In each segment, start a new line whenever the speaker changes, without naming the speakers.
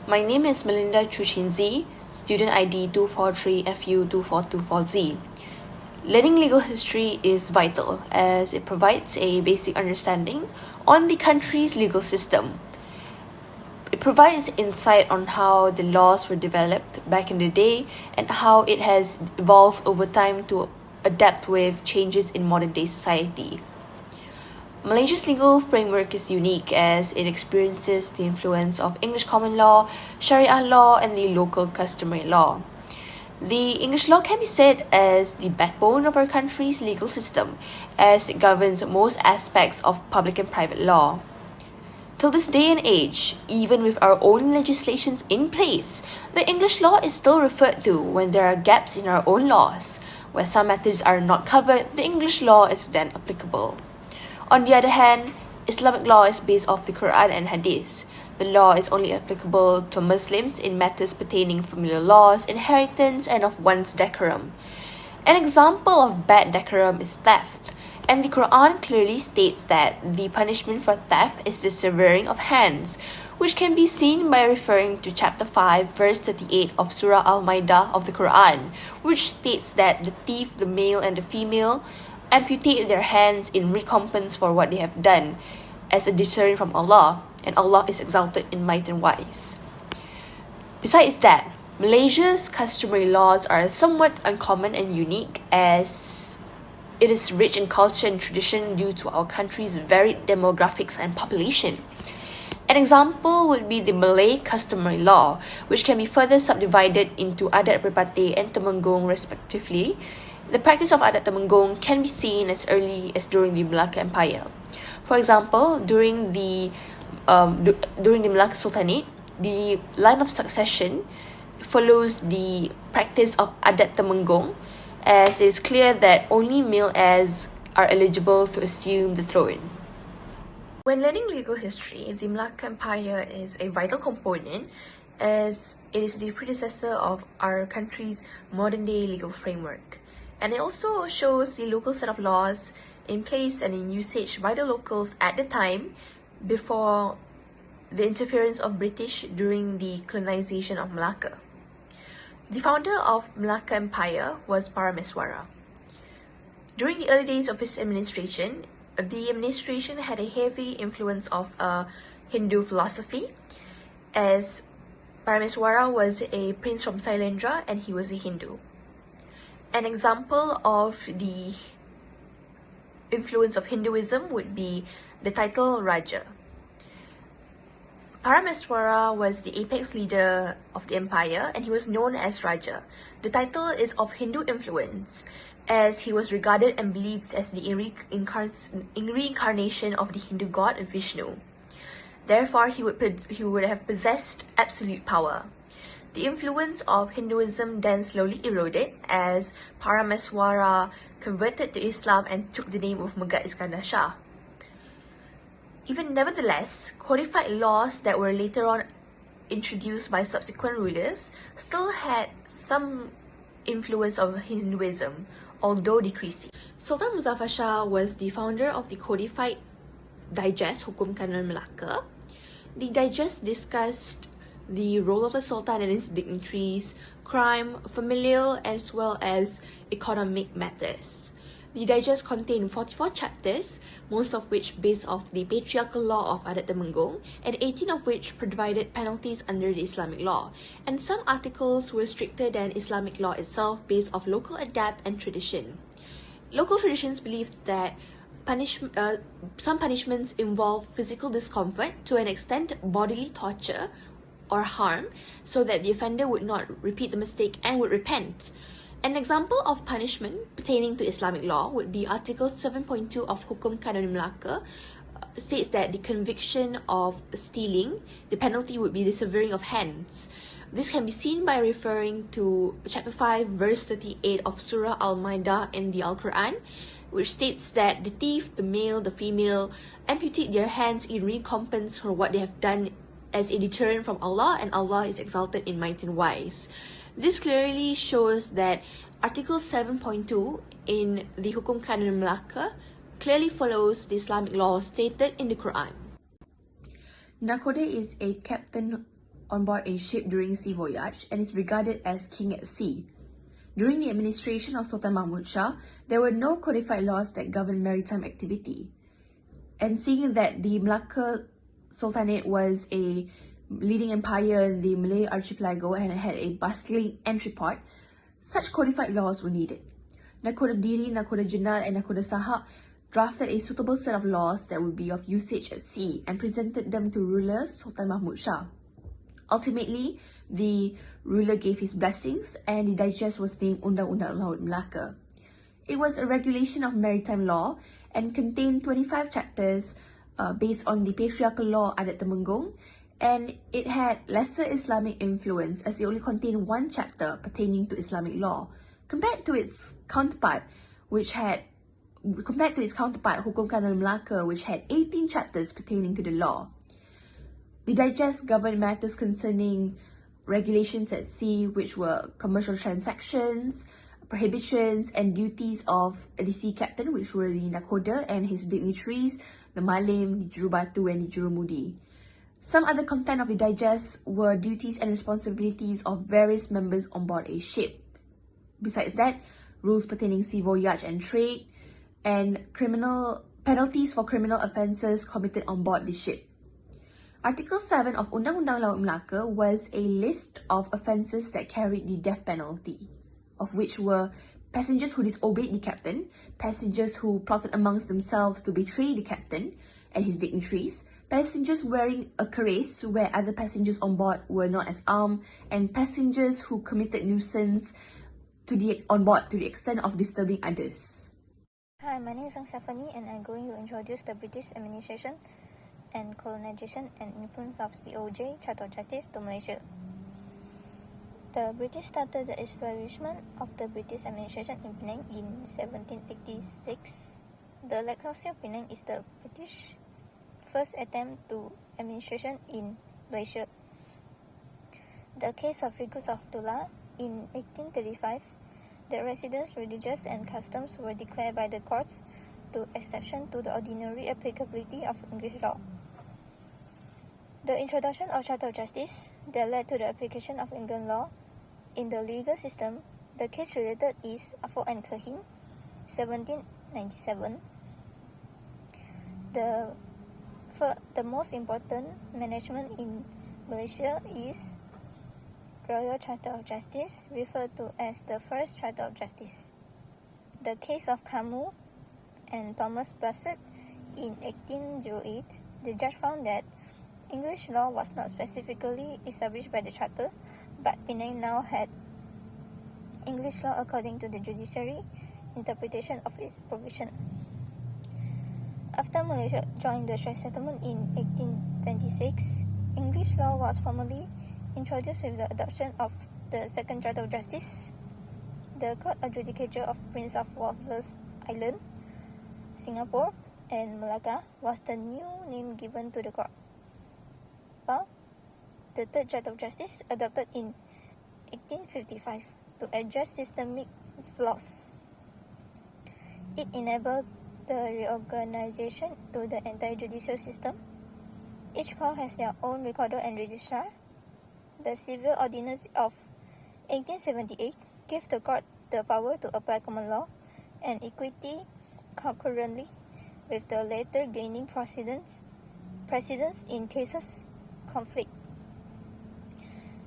My name is Melinda Chuchinzi, student ID 243FU24240Z. Learning legal history is vital as it provides a basic understanding on the country's legal system. It provides insight on how the laws were developed back in the day and how it has evolved over time to adapt with changes in modern day society. Malaysia's legal framework is unique as it experiences the influence of English common law, Sharia law, and the local customary law. The English law can be said as the backbone of our country's legal system, as it governs most aspects of public and private law. Till this day and age, even with our own legislations in place, the English law is still referred to when there are gaps in our own laws. Where some matters are not covered, the English law is then applicable. On the other hand, Islamic law is based off the Quran and Hadith. The law is only applicable to Muslims in matters pertaining familial laws, inheritance, and of one's decorum. An example of bad decorum is theft, and the Quran clearly states that the punishment for theft is the severing of hands, which can be seen by referring to chapter 5, verse 38 of Surah Al-Maidah of the Quran, which states that the thief, the male and the female, amputate their hands in recompense for what they have done as a deterrent from Allah, and Allah is exalted in might and wise. Besides that, Malaysia's customary laws are somewhat uncommon and unique as it is rich in culture and tradition due to our country's varied demographics and population. An example would be the Malay customary law, which can be further subdivided into Adat Perpati and Temenggung respectively. The practice of Adat Temenggung can be seen as early as during the Malacca Empire. For example, during the Malacca Sultanate, the line of succession follows the practice of Adat Temenggung, as it is clear that only male heirs are eligible to assume the throne. When learning legal history, the Malacca Empire is a vital component as it is the predecessor of our country's modern-day legal framework. And it also shows the local set of laws in place and in usage by the locals at the time before the interference of British during the colonization of Malacca. The founder of Malacca Empire was Parameswara. During the early days of his administration, the administration had a heavy influence of Hindu philosophy, as Parameswara was a prince from Sailendra and he was a Hindu. An example of the influence of Hinduism would be the title Raja. Parameswara was the apex leader of the empire and he was known as Raja. The title is of Hindu influence as he was regarded and believed as the reincarnation of the Hindu god Vishnu. Therefore, he would have possessed absolute power. The influence of Hinduism then slowly eroded as Parameswara converted to Islam and took the name of Megat Iskandar Shah. Even nevertheless, codified laws that were later on introduced by subsequent rulers still had some influence of Hinduism, although decreasing. Sultan Muzaffar Shah was the founder of the codified digest Hukum Kanun Melaka. The digest discussed the role of the Sultan and his dignitaries, crime, familial, as well as economic matters. The digest contained 44 chapters, most of which based off the patriarchal law of Adat Temenggung, and 18 of which provided penalties under the Islamic law. And some articles were stricter than Islamic law itself based off local adapt and tradition. Local traditions believed that some punishments involve physical discomfort to an extent bodily torture or harm, so that the offender would not repeat the mistake and would repent. An example of punishment pertaining to Islamic law would be Article 7.2 of Hukum Kanun Melaka, states that the conviction of stealing, the penalty would be the severing of hands. This can be seen by referring to chapter 5, verse 38 of Surah Al-Maidah in the Al-Quran, which states that the thief, the male, the female, amputate their hands in recompense for what they have done as a deterrent from Allah, and Allah is exalted in might and wise. This clearly shows that Article 7.2 in the Hukum Kanun Melaka clearly follows the Islamic law stated in the Quran. Nakoda is a captain on board a ship during sea voyage and is regarded as king at sea. During the administration of Sultan Mahmud Shah, there were no codified laws that governed maritime activity. And seeing that the Malacca Sultanate was a leading empire in the Malay archipelago and had a bustling entry port, such codified laws were needed. Nakhoda Diri, Nakhoda Jenal, and Nakhoda Sahab drafted a suitable set of laws that would be of usage at sea and presented them to ruler Sultan Mahmud Shah. Ultimately, the ruler gave his blessings and the digest was named Undang-Undang Laut Melaka. It was a regulation of maritime law and contained 25 chapters based on the patriarchal law Adat Temenggung, and it had lesser Islamic influence as it only contained one chapter pertaining to Islamic law, compared to its counterpart, Hukum Kanun Melaka, which had 18 chapters pertaining to the law. The digest governed matters concerning regulations at sea, which were commercial transactions, prohibitions and duties of the sea captain, which were the Nakhoda and his dignitaries, the Malim, the Jurubatu and the Jurumudi. Some other content of the digest were duties and responsibilities of various members on board a ship. Besides that, rules pertaining sea voyage and trade, and penalties for criminal offences committed on board the ship. Article 7 of Undang-Undang Laut Melaka was a list of offences that carried the death penalty, of which were passengers who disobeyed the captain, passengers who plotted amongst themselves to betray the captain and his dignitaries, passengers wearing a keris where other passengers on board were not as armed, and passengers who committed nuisance on board to the extent of disturbing others.
Hi, my name is Stephanie and I'm going to introduce the British administration and colonization and influence of COJ, Charter of Justice, to Malaysia. The British started the establishment of the British administration in Penang in 1786. The Legasi of Penang is the British first attempt to administration in Malaysia. The case of Rigus of Dullah in 1835, the residents, religious and customs were declared by the courts to exception to the ordinary applicability of English law. The introduction of Charter of Justice that led to the application of England law in the legal system. The case related is Afo and Kahim, 1797. The most important management in Malaysia is Royal Charter of Justice, referred to as the First Charter of Justice. The case of Camus and Thomas Bassett in 1808, the judge found that English law was not specifically established by the Charter, but Penang now had English law according to the judiciary interpretation of its provision. After Malaysia joined the Straits Settlement in 1826, English law was formally introduced with the adoption of the Second Charter of Justice. The Court of Judicature of Prince of Wales Island, Singapore, and Malacca was the new name given to the court. The Third Charter of Justice, adopted in 1855 to address systemic flaws. It enabled the reorganization to the entire judicial system. Each court has their own recorder and registrar. The Civil Ordinance of 1878 gave the court the power to apply common law and equity concurrently, with the latter gaining precedence in cases conflict.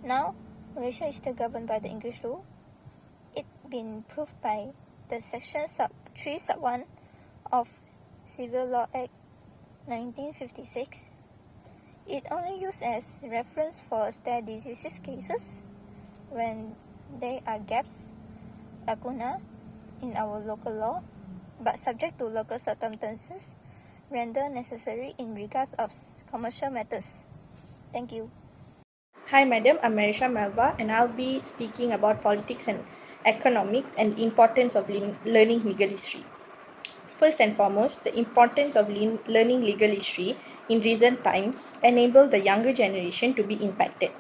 Now, Malaysia is still governed by the English law. It been proved by the Section 3(1) of Civil Law Act 1956. It only used as reference for stare decisis cases when there are gaps, lacuna, in our local law, but subject to local circumstances rendered necessary in regards of commercial matters. Thank you.
Hi, madam. I'm Marisha Malva, and I'll be speaking about politics and economics and the importance of learning legal history. First and foremost, the importance of learning legal history in recent times enabled the younger generation to be impacted.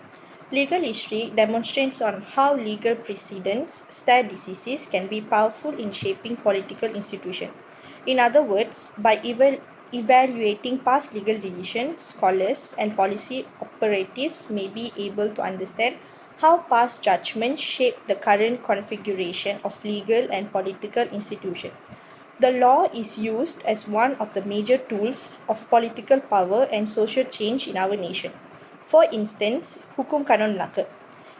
Legal history demonstrates on how legal precedents, stare decisis can be powerful in shaping political institutions. In other words, by evaluating past legal decisions, scholars and policy operatives may be able to understand how past judgments shape the current configuration of legal and political institutions. The law is used as one of the major tools of political power and social change in our nation. For instance, Hukum Kanun Melaka.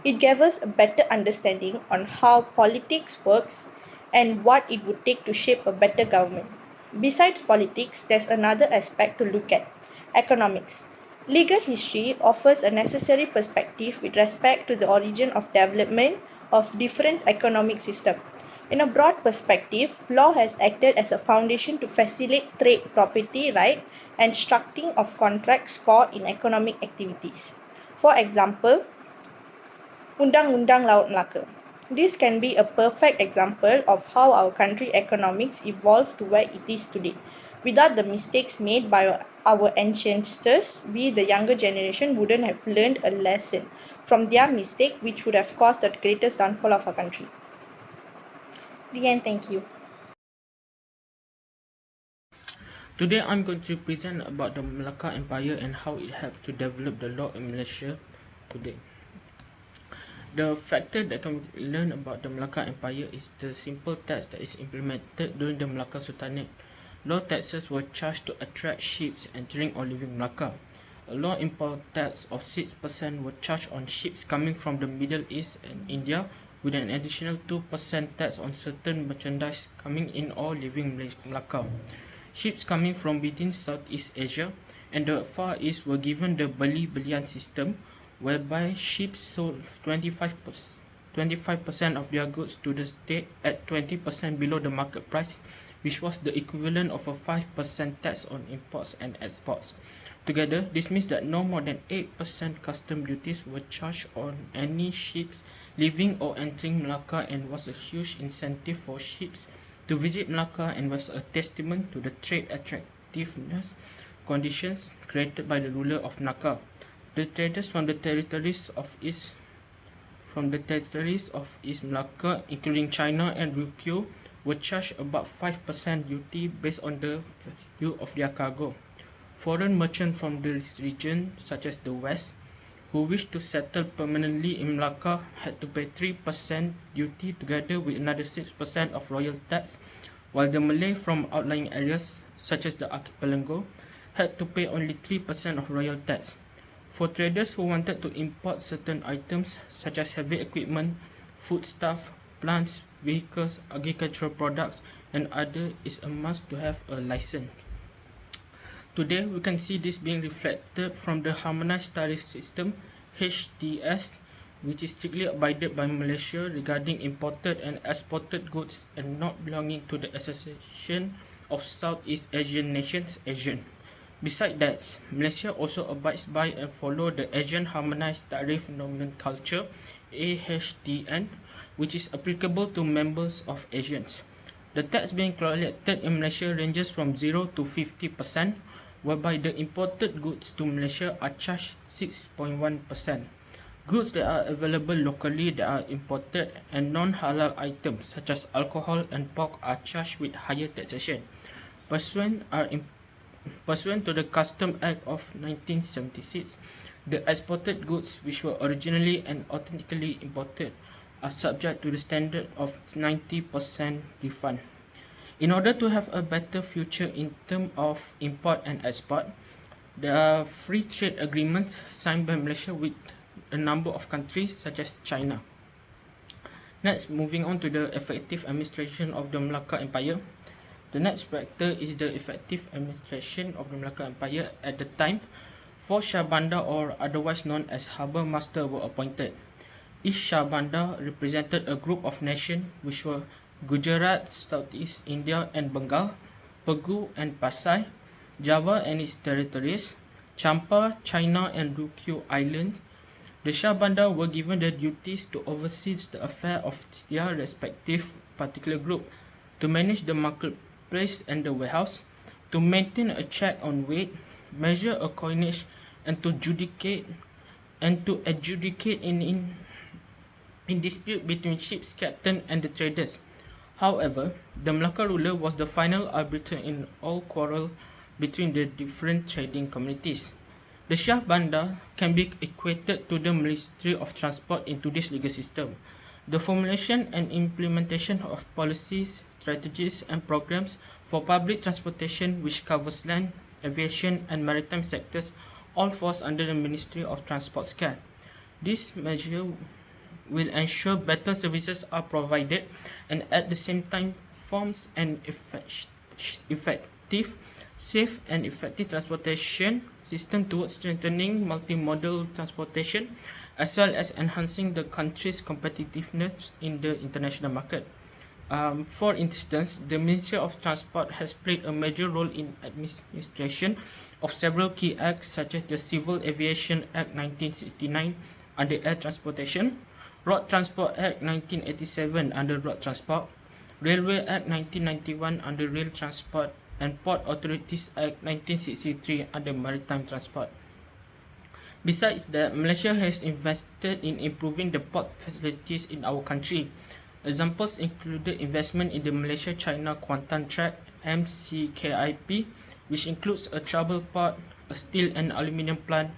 It gave us a better understanding on how politics works and what it would take to shape a better government. Besides politics, there's another aspect to look at: economics. Legal history offers a necessary perspective with respect to the origin of development of different economic systems. In a broad perspective, law has acted as a foundation to facilitate trade, property right, and structuring of contracts core in economic activities. For example, Undang-Undang Laut Melaka. This can be a perfect example of how our country economics evolved to where it is today. Without the mistakes made by our ancestors, we, the younger generation, wouldn't have learned a lesson from their mistake, which would have caused the greatest downfall of our country. The end. Thank you.
Today I'm going to present about the Malacca Empire and how it helped to develop the law in Malaysia today. The factor that can learn about the Malacca Empire is the simple tax that is implemented during the Malacca Sultanate. Law taxes were charged to attract ships entering or leaving Malacca. A law import tax of 6% were charged on ships coming from the Middle East and India, with an additional 2% tax on certain merchandise coming in or leaving Malacca. Ships coming from within Southeast Asia and the Far East were given the beli-belian system, whereby ships sold 25% of their goods to the state at 20% below the market price, which was the equivalent of a 5% tax on imports and exports. Together, this means that no more than 8% custom duties were charged on any ships leaving or entering Malacca, and was a huge incentive for ships to visit Malacca, and was a testament to the trade attractiveness conditions created by the ruler of Malacca. The traders from the territories of East Malacca, including China and Ryukyu, were charged about 5% duty based on the value of their cargo. Foreign merchants from this region, such as the West, who wished to settle permanently in Malacca, had to pay 3% duty together with another 6% of royal tax, while the Malay from outlying areas, such as the archipelago, had to pay only 3% of royal tax. For traders who wanted to import certain items, such as heavy equipment, foodstuff, plants, vehicles, agricultural products, and other, is a must to have a license. Today, we can see this being reflected from the Harmonized Tariff System (HTS), which is strictly abided by Malaysia regarding imported and exported goods and not belonging to the Association of Southeast Asian Nations (ASEAN). Besides that, Malaysia also abides by and follow the Asian Harmonized Tariff Nomenclature (AHTN), which is applicable to members of ASEAN. The tax being collected in Malaysia ranges from 0 to 50%, whereby the imported goods to Malaysia are charged 6.1%. Goods that are available locally that are imported and non-halal items such as alcohol and pork are charged with higher taxation. Pursuant to the Custom Act of 1976, the exported goods which were originally and authentically imported are subject to the standard of 90% refund. In order to have a better future in terms of import and export, there are free trade agreements signed by Malaysia with a number of countries such as China. Next, moving on to the effective administration of the Malacca Empire. The next factor is the effective administration of the Malacca Empire. At the time, 4 Shahbandar, or otherwise known as Harbour Master, were appointed. Each Shahbandar represented a group of nations which were Gujarat, Southeast India and Bengal, Pegu and Pasai, Java and its territories, Champa, China and Ryukyu Islands. The Shahbandar were given the duties to oversee the affair of their respective particular group, to manage the marketplace and the warehouse, to maintain a check on weight, measure a coinage, and to adjudicate in dispute between ship's captain and the traders. However, the Malacca ruler was the final arbiter in all quarrel between the different trading communities. The Shah Bandar can be equated to the Ministry of Transport in today's legal system. The formulation and implementation of policies, strategies, and programs for public transportation, which covers land, aviation, and maritime sectors, all falls under the Ministry of Transport's care. This measure will ensure better services are provided and at the same time forms an effective, safe and effective transportation system towards strengthening multimodal transportation as well as enhancing the country's competitiveness in the international market. For instance, the Ministry of Transport has played a major role in administration of several key acts such as the Civil Aviation Act 1969 under Air Transportation, Road Transport Act 1987 under Road Transport, Railway Act 1991 under Rail Transport, and Port Authorities Act 1963 under Maritime Transport. Besides that, Malaysia has invested in improving the port facilities in our country. Examples include the investment in the Malaysia-China Kuantan Track (MCKIP), which includes a trouble port, a steel and aluminium plant,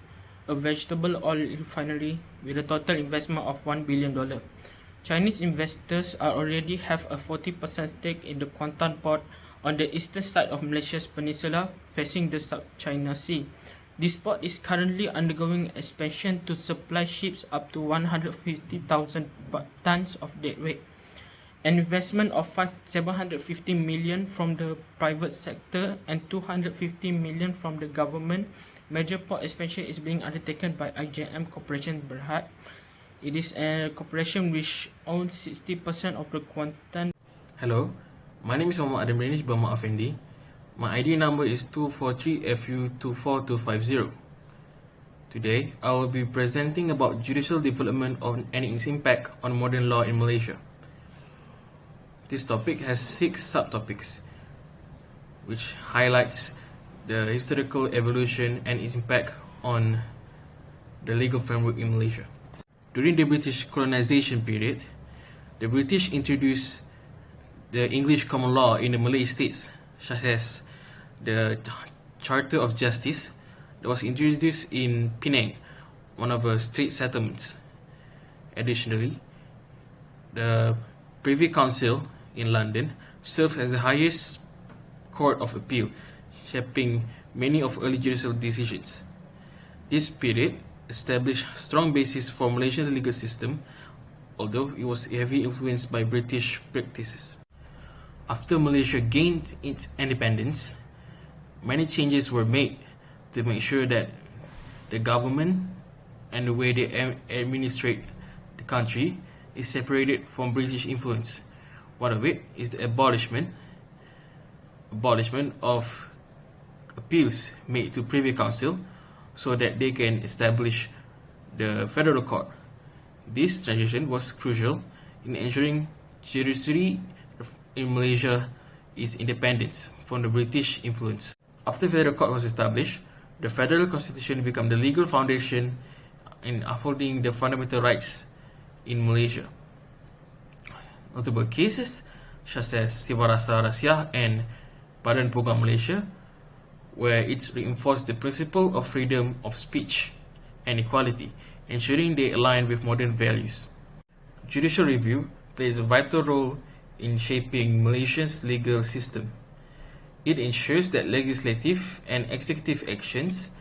a vegetable oil refinery, with a total investment of $1 billion. Chinese investors already have a 40% stake in the Kuantan port on the eastern side of Malaysia's peninsula, facing the South China Sea. This port is currently undergoing expansion to supply ships up to 150,000 tons of deadweight. An investment of 750 million from the private sector and 250 million from the government. Major port expansion is being undertaken by IJM Corporation Berhad. It is a corporation which owns 60% of the Kuantan.
Hello, my name is Muhammad Adam Ranish Bama Afendi. My ID number is 243FU24250. Today, I will be presenting about judicial development and its impact on modern law in Malaysia. This topic has 6 subtopics, which highlights the historical evolution and its impact on the legal framework in Malaysia. During the British colonization period, the British introduced the English common law in the Malay states, such as the Charter of Justice that was introduced in Penang, one of the state settlements. Additionally, the Privy Council in London served as the highest court of appeal, shaping many of early judicial decisions. This period established a strong basis for Malaysian legal system, although it was heavily influenced by British practices. After Malaysia gained its independence, many changes were made to make sure that the government and the way they administrate the country is separated from British influence. One of it is the abolishment of appeals made to Privy Council so that they can establish the federal court. This transition was crucial in ensuring judiciary in Malaysia is independent from the British influence. After federal court was established, the federal constitution became the legal foundation in upholding the fundamental rights in Malaysia. Notable cases such as Siva Rasa Rahsia and Badan Program Malaysia, where it reinforced the principle of freedom of speech and equality, ensuring they align with modern values. Judicial review plays a vital role in shaping Malaysia's legal system. It ensures that legislative and executive actions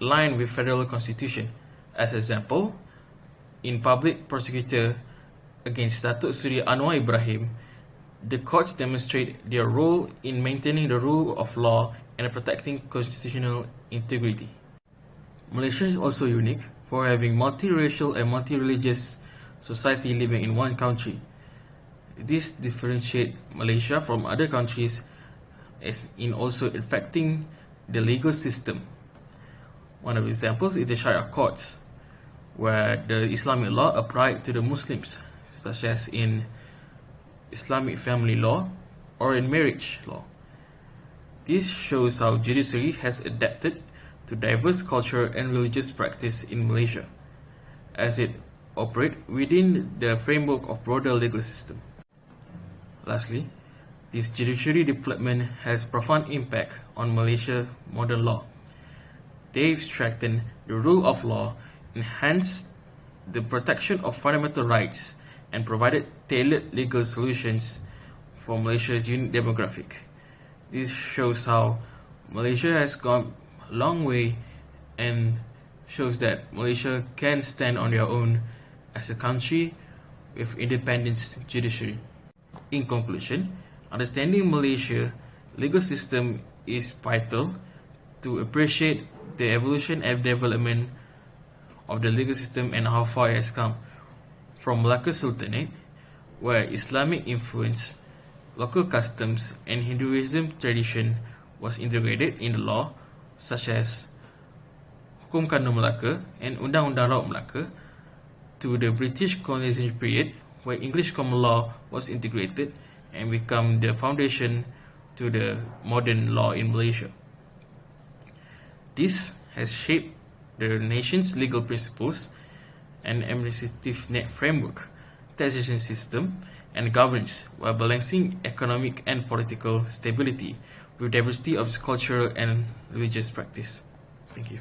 align with federal constitution. As example, in public prosecutor against Datuk Seri Anwar Ibrahim, the courts demonstrate their role in maintaining the rule of law and protecting constitutional integrity. Malaysia is also unique for having multiracial and multi-religious society living in one country. This differentiates Malaysia from other countries as in also affecting the legal system. One of the examples is the Sharia courts, where the Islamic law applied to the Muslims, such as in Islamic family law or in marriage law. This shows how judiciary has adapted to diverse culture and religious practice in Malaysia, as it operates within the framework of broader legal system. Lastly, This judiciary development has profound impact on Malaysia's modern law. They've strengthened the rule of law, enhanced the protection of fundamental rights, and provided tailored legal solutions for Malaysia's unique demographic. This shows how Malaysia has gone a long way and shows that Malaysia can stand on their own as a country with independent judiciary. In conclusion, understanding Malaysia's legal system is vital to appreciate the evolution and development of the legal system and how far it has come. From Malacca Sultanate, where Islamic influence, local customs, and Hinduism tradition was integrated in the law, such as Hukum Kandung Melaka and Undang-Undang Raut Melaka, to the British colonization period, where English common law was integrated and become the foundation to the modern law in Malaysia. This has shaped the nation's legal principles and administrative net framework, taxation system, and governance, while balancing economic and political stability with diversity of cultural and religious practice. Thank you.